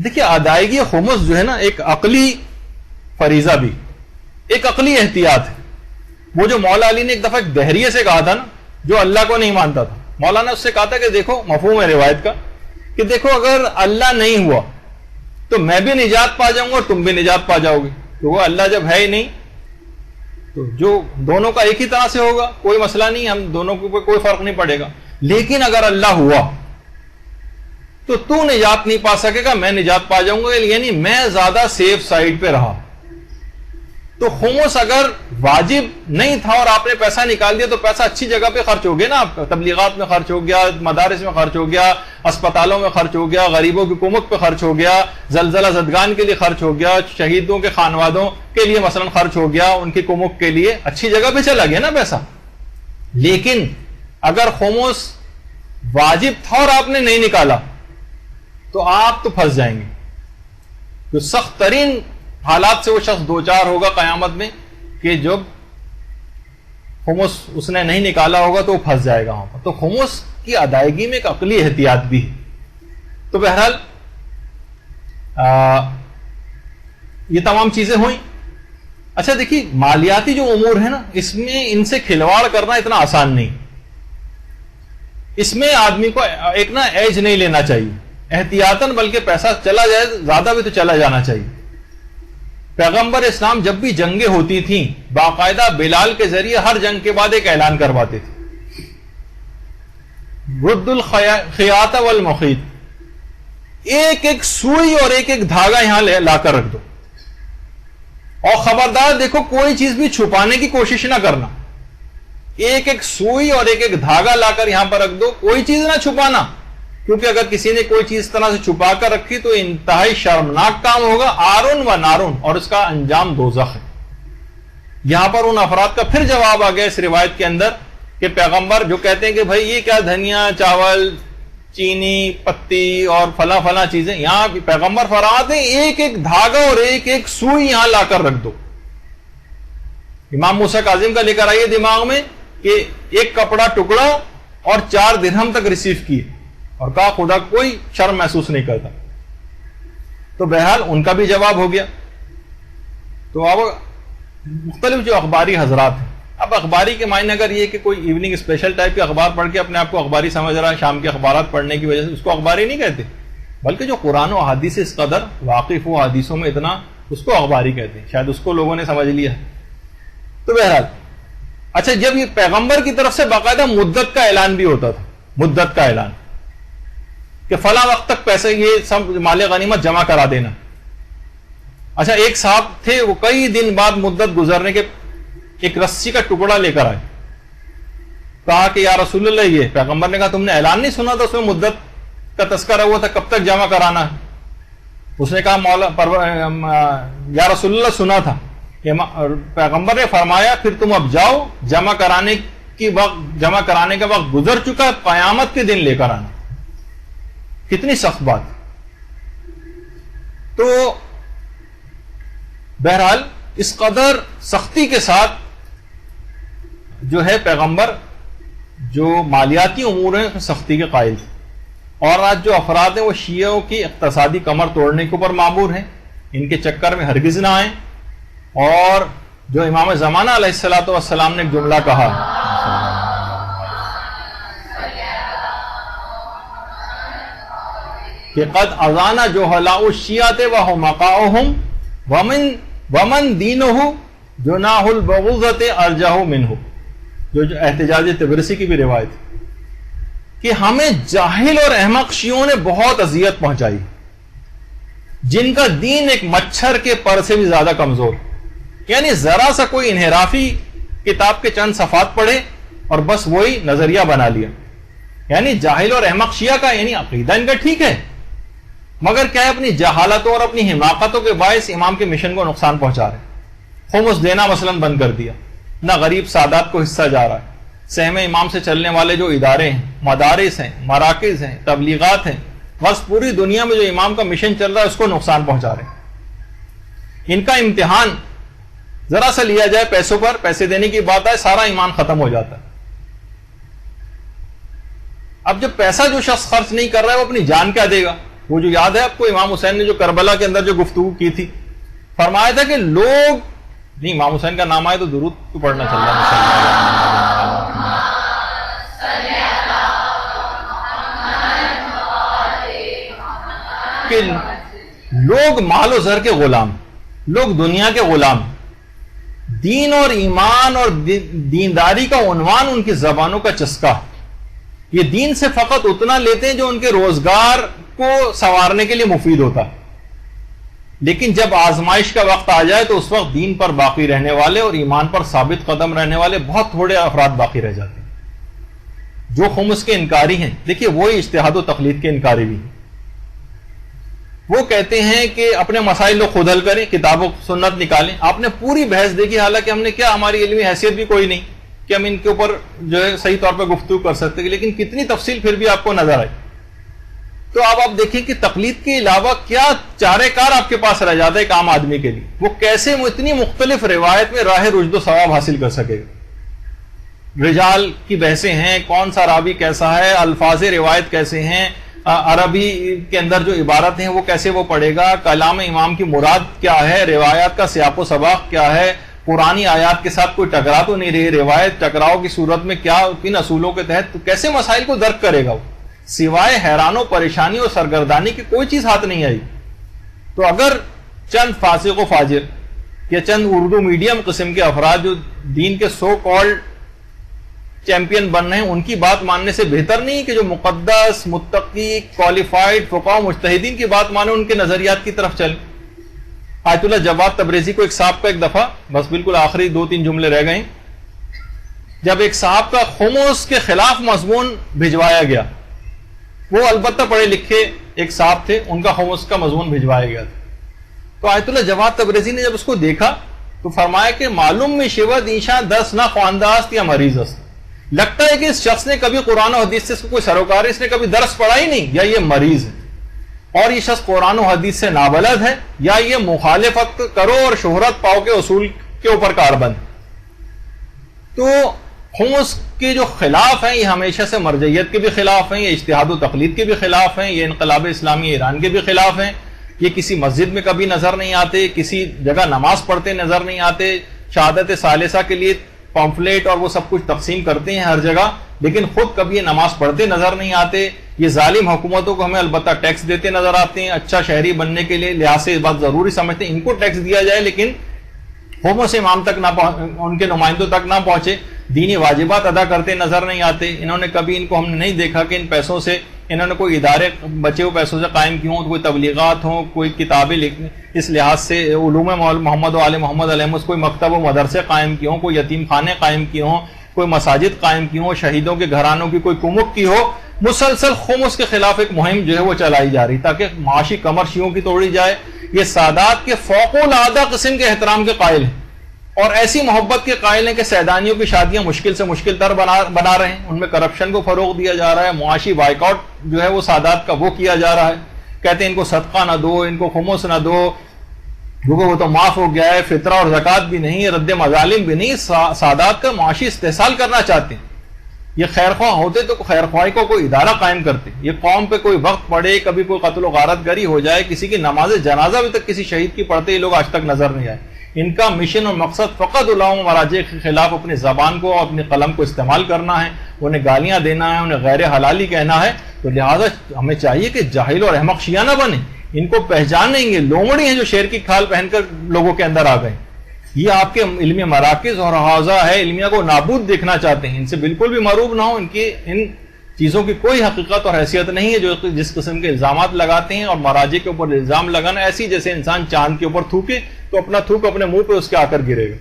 دیکھیے ادائیگی خمس جو ہے نا ایک عقلی فریضہ بھی، ایک عقلی احتیاط ہے. وہ جو مولا علی نے ایک دفعہ ایک دہریے سے کہا تھا نا، جو اللہ کو نہیں مانتا تھا، مولانا نے اس سے کہا تھا کہ دیکھو، مفہوم ہے روایت کا، کہ دیکھو اگر اللہ نہیں ہوا تو میں بھی نجات پا جاؤں گا اور تم بھی نجات پا جاؤ گے، تو وہ اللہ جب ہے ہی نہیں تو جو دونوں کا ایک ہی طرح سے ہوگا، کوئی مسئلہ نہیں، ہم دونوں کو کوئی فرق نہیں پڑے گا. لیکن اگر اللہ ہوا تو تو نجات نہیں پا سکے گا، میں نجات پا جاؤں گا، یعنی میں زیادہ سیف سائڈ پہ رہا. تو خمس اگر واجب نہیں تھا اور آپ نے پیسہ نکال دیا تو پیسہ اچھی جگہ پہ خرچ ہو گیا نا، آپ کا تبلیغات میں خرچ ہو گیا، مدارس میں خرچ ہو گیا، اسپتالوں میں خرچ ہو گیا، غریبوں کی کمک پہ خرچ ہو گیا، زلزلہ زدگان کے لیے خرچ ہو گیا، شہیدوں کے خانوادوں کے لیے مثلا خرچ ہو گیا، ان کی کمک کے لیے اچھی جگہ پہ چلا گیا نا پیسہ. لیکن اگر خمس واجب تھا اور آپ نے نہیں نکالا تو آپ تو پھنس جائیں گے. جو سخت ترین حالات سے وہ شخص دوچار ہوگا قیامت میں کہ جب خمس اس نے نہیں نکالا ہوگا تو وہ پھنس جائے گا وہاں پر. تو خمس کی ادائیگی میں ایک عقلی احتیاط بھی ہے. تو بہرحال یہ تمام چیزیں ہوئیں. اچھا دیکھیے، مالیاتی جو امور ہے نا، اس میں ان سے کھلواڑ کرنا اتنا آسان نہیں. اس میں آدمی کو ایک نا ایج نہیں لینا چاہیے احتیاطاً، بلکہ پیسہ چلا جائے زیادہ بھی تو چلا جانا چاہیے. پیغمبر اسلام جب بھی جنگیں ہوتی تھیں باقاعدہ بلال کے ذریعے ہر جنگ کے بعد ایک اعلان کرواتے تھے، رد الخیاط والمخیط، ایک ایک سوئی اور ایک ایک دھاگا یہاں لا کر رکھ دو، اور خبردار دیکھو کوئی چیز بھی چھپانے کی کوشش نہ کرنا. ایک ایک سوئی اور ایک ایک دھاگا لا کر یہاں پر رکھ دو، کوئی چیز نہ چھپانا، کیونکہ اگر کسی نے کوئی چیز اس طرح سے چھپا کر رکھی تو انتہائی شرمناک کام ہوگا، آرن و نارن، اور اس کا انجام دوزخ ہے. یہاں پر ان افراد کا پھر جواب آ گیا اس روایت کے اندر کہ پیغمبر جو کہتے ہیں کہ بھائی یہ کیا دھنیا، چاول، چینی، پتی اور فلاں فلاں چیزیں، یہاں پیغمبر فرماتے ہیں ایک ایک دھاگا اور ایک ایک سوئی یہاں لا کر رکھ دو. امام موسیٰ کاظم کا لے کر آئیے دماغ میں کہ ایک کپڑا ٹکڑا اور 4 درہم تک ریسیو کیے، اور کہا خدا کوئی شرم محسوس نہیں کرتا. تو بہرحال ان کا بھی جواب ہو گیا. تو اب مختلف جو اخباری حضرات ہیں، اب اخباری کے معنی اگر یہ کہ کوئی ایوننگ اسپیشل ٹائپ کے اخبار پڑھ کے اپنے آپ کو اخباری سمجھ رہا ہے، شام کے اخبارات پڑھنے کی وجہ سے، اس کو اخباری نہیں کہتے، بلکہ جو قرآن و احادیث سے اس قدر واقف ہو، حدیثوں میں اتنا، اس کو اخباری کہتے ہیں. شاید اس کو لوگوں نے سمجھ لیا ہے. تو بہرحال اچھا، جب یہ پیغمبر کی طرف سے باقاعدہ مدت کا اعلان بھی ہوتا تھا، مدت کا اعلان کہ فلاں وقت تک پیسے یہ سب مال غنیمت جمع کرا دینا. اچھا، ایک صاحب تھے، وہ کئی دن بعد مدت گزرنے کے ایک رسی کا ٹکڑا لے کر آئے، کہا کہ یا رسول اللہ، یہ پیغمبر نے کہا تم نے اعلان نہیں سنا تھا، اس میں مدت کا تذکرہ ہوا تھا، کب تک جمع کرانا ہے؟ اس نے کہا یا رسول اللہ سنا تھا. پیغمبر نے فرمایا پھر تم اب جاؤ، جمع کرانے کا وقت گزر چکا ہے، قیامت کے دن لے کر آنا. کتنی سخت بات. تو بہرحال اس قدر سختی کے ساتھ جو ہے پیغمبر جو مالیاتی امور ہیں سختی کے قائل تھے. اور آج جو افراد ہیں وہ شیعوں کی اقتصادی کمر توڑنے کے اوپر معمور ہیں، ان کے چکر میں ہرگز نہ آئیں. اور جو امام زمانہ علیہ الصلوۃ والسلام نے ایک جملہ کہا کہ قد اذان جہلاء الشیعۃ وحمقاؤہم ومن دینہ جناح البغضۃ ارجح منہ، جو احتجاج تبرسی کی بھی روایت کہ ہمیں جاہل اور احمق شیعوں نے بہت اذیت پہنچائی، جن کا دین ایک مچھر کے پر سے بھی زیادہ کمزور. یعنی ذرا سا کوئی انحرافی کتاب کے چند صفحات پڑھے اور بس وہی نظریہ بنا لیا. یعنی جاہل اور احمق شیعہ کا یعنی عقیدہ ان کا ٹھیک ہے، مگر کیا ہے اپنی جہالتوں اور اپنی حماقتوں کے باعث امام کے مشن کو نقصان پہنچا رہے. خمس دینا مثلا بند کر دیا، نہ غریب سادات کو حصہ جا رہا ہے. سہم امام سے چلنے والے جو ادارے ہیں، مدارس ہیں، مراکز ہیں، تبلیغات ہیں، بس پوری دنیا میں جو امام کا مشن چل رہا ہے اس کو نقصان پہنچا رہے ہیں. ان کا امتحان ذرا سا لیا جائے پیسوں پر، پیسے دینے کی بات آئے، سارا ایمان ختم ہو جاتا ہے. اب جب پیسہ جو شخص خرچ نہیں کر رہا ہے وہ اپنی جان کیا دے گا؟ وہ جو یاد ہے آپ کو امام حسین نے جو کربلا کے اندر جو گفتگو کی تھی، فرمایا تھا کہ لوگ نہیں، امام حسین کا نام آئے تو درود تو پڑھنا چل رہا کہ لوگ مال و زر کے غلام، لوگ دنیا کے غلام، دین اور ایمان اور دینداری کا عنوان ان کی زبانوں کا چسکا، یہ دین سے فقط اتنا لیتے ہیں جو ان کے روزگار کو سنوارنے کے لیے مفید ہوتا، لیکن جب آزمائش کا وقت آ جائے تو اس وقت دین پر باقی رہنے والے اور ایمان پر ثابت قدم رہنے والے بہت تھوڑے افراد باقی رہ جاتے ہیں جو خمس کے انکاری ہیں۔ دیکھیے وہی اجتہاد و تقلید کے انکاری بھی ہیں، وہ کہتے ہیں کہ اپنے مسائل لوگ خود حل کریں، کتاب و سنت نکالیں۔ آپ نے پوری بحث دیکھی، حالانکہ ہم نے کیا، ہماری علمی حیثیت بھی کوئی نہیں کہ ہم ان کے اوپر جو ہے صحیح طور پہ گفتگو کر سکتے، لیکن کتنی تفصیل پھر بھی آپ کو نظر آئی۔ تو اب آپ دیکھیں کہ تقلید کے علاوہ کیا چارہ کار آپ کے پاس رہ جاتا ہے ایک عام آدمی کے لیے، وہ کیسے اتنی مختلف روایت میں راہ رشد و ثواب حاصل کر سکے گا۔ رجال کی بحثیں ہیں، کون سا راوی کیسا ہے، الفاظ روایت کیسے ہیں، عربی کے اندر جو عبارت ہیں وہ کیسے وہ پڑھے گا، کلام امام کی مراد کیا ہے، روایات کا سیاق و سباق کیا ہے، پرانی آیات کے ساتھ کوئی ٹکرا تو نہیں رہی، روایت ٹکراؤ کی صورت میں کیا، کن اصولوں کے تحت کیسے مسائل کو درک کرے گا وہ، سوائے حیران و پریشانی اور سرگردانی کی کوئی چیز ہاتھ نہیں آئی۔ تو اگر چند فاسق و فاجر یا چند اردو میڈیم قسم کے افراد جو دین کے سو کالڈ چیمپئن بن رہے ہیں ان کی بات ماننے سے بہتر نہیں کہ جو مقدس، متقی، کوالیفائڈ فقہاء و مجتہدین کی بات مانیں، ان کے نظریات کی طرف چلیں۔ آیت اللہ جواد تبریزی کو ایک صاحب کا ایک دفعہ، بس بالکل آخری 2-3 جملے رہ گئے، جب ایک صاحب کا خمس کے خلاف مضمون بھجوایا گیا، وہ البتہ پڑھے لکھے ایک صاحب تھے، ان کا خمس کا مضمون بھجوایا گیا تھا، تو آیت اللہ جواد تبریزی نے جب اس کو دیکھا تو فرمایا کہ معلوم میں شود ایشاں 10 نہ خوانداست یا مریض است، لگتا ہے کہ اس شخص نے کبھی قرآن و حدیث سے کوئی سروکار، اس نے کبھی درس پڑھا ہی نہیں، یا یہ مریض ہے، اور یہ شخص قرآن و حدیث سے نابلد ہے، یا یہ مخالفت کرو اور شہرت پاؤ کے اصول کے اوپر کاربند۔ تو خمس کے جو خلاف ہیں یہ ہمیشہ سے مرجعیت کے بھی خلاف ہیں، یہ اجتہاد و تقلید کے بھی خلاف ہیں، یہ انقلاب اسلامی ایران کے بھی خلاف ہیں، یہ کسی مسجد میں کبھی نظر نہیں آتے، کسی جگہ نماز پڑھتے نظر نہیں آتے، شہادت ثالثہ کے لیے پمفلیٹ اور وہ سب کچھ تقسیم کرتے ہیں ہر جگہ، لیکن خود کبھی یہ نماز پڑھتے نظر نہیں آتے۔ یہ ظالم حکومتوں کو ہمیں البتہ ٹیکس دیتے نظر آتے ہیں، اچھا شہری بننے کے لیے لحاظ سے اس بات ضروری سمجھتے ہیں ان کو ٹیکس دیا جائے، لیکن خمس امام تک نہ ان کے نمائندوں تک نہ پہنچے، دینی واجبات ادا کرتے نظر نہیں آتے۔ انہوں نے کبھی، ان کو ہم نے نہیں دیکھا کہ ان پیسوں سے انہوں نے کوئی ادارے بچے ہوئے پیسوں سے قائم کیے ہوں، کوئی تبلیغات ہوں، کوئی کتابیں لکھنے، اس لحاظ سے علوم محمد و آل محمد علیہ کوئی مکتب و مدرسے قائم کیے ہوں، کوئی یتیم خانے قائم کیے ہوں، کوئی مساجد قائم کی ہوں، شہیدوں کے گھرانوں کی کوئی کمک کی ہو۔ مسلسل خمس کے خلاف ایک مہم جو ہے وہ چلائی جا رہی تاکہ معاشی کمر شیعوں کی توڑی جائے۔ یہ سادات کے فوق العادہ قسم کے احترام کے قائل ہیں اور ایسی محبت کے قائل ہیں کہ سیدانیوں کی شادیاں مشکل سے مشکل تر بنا رہے ہیں، ان میں کرپشن کو فروغ دیا جا رہا ہے، معاشی بائیکاٹ جو ہے وہ سادات کا وہ کیا جا رہا ہے، کہتے ہیں ان کو صدقہ نہ دو، ان کو خمس نہ دو کیونکہ وہ تو معاف ہو گیا ہے، فطرہ اور زکوٰۃ بھی نہیں، رد مظالم بھی نہیں، سادات کا معاشی استحصال کرنا چاہتے ہیں۔ یہ خیر خواہ ہوتے تو خیر خواہی کو کوئی ادارہ قائم کرتے، یہ قوم پہ کوئی وقت پڑے، کبھی کوئی قتل و غارت گری ہو جائے، کسی کی نماز جنازہ بھی تک کسی شہید کی پڑھتے یہ لوگ آج تک نظر نہیں آئے۔ ان کا مشن اور مقصد فقط علماء و مراجع کے خلاف اپنی زبان کو اور اپنی قلم کو استعمال کرنا ہے، انہیں گالیاں دینا ہے، انہیں غیر حلالی کہنا ہے۔ تو لہٰذا ہمیں چاہیے کہ جاہل اور احمق شیعہ نہ بنیں، ان کو پہچانیں گے، لومڑی ہیں جو شیر کی کھال پہن کر لوگوں کے اندر آ گئے، یہ آپ کے علمی مراکز اور حوزہ ہے، علمیہ کو نابود دیکھنا چاہتے ہیں، ان سے بالکل بھی مروب نہ ہو، ان چیزوں کی کوئی حقیقت اور حیثیت نہیں ہے جو جس قسم کے الزامات لگاتے ہیں، اور مراجع کے اوپر الزام لگانا ایسی جیسے انسان چاند کے اوپر تھوکے تو اپنا تھوک اپنے منہ پہ اس کے آ کر گرے گا۔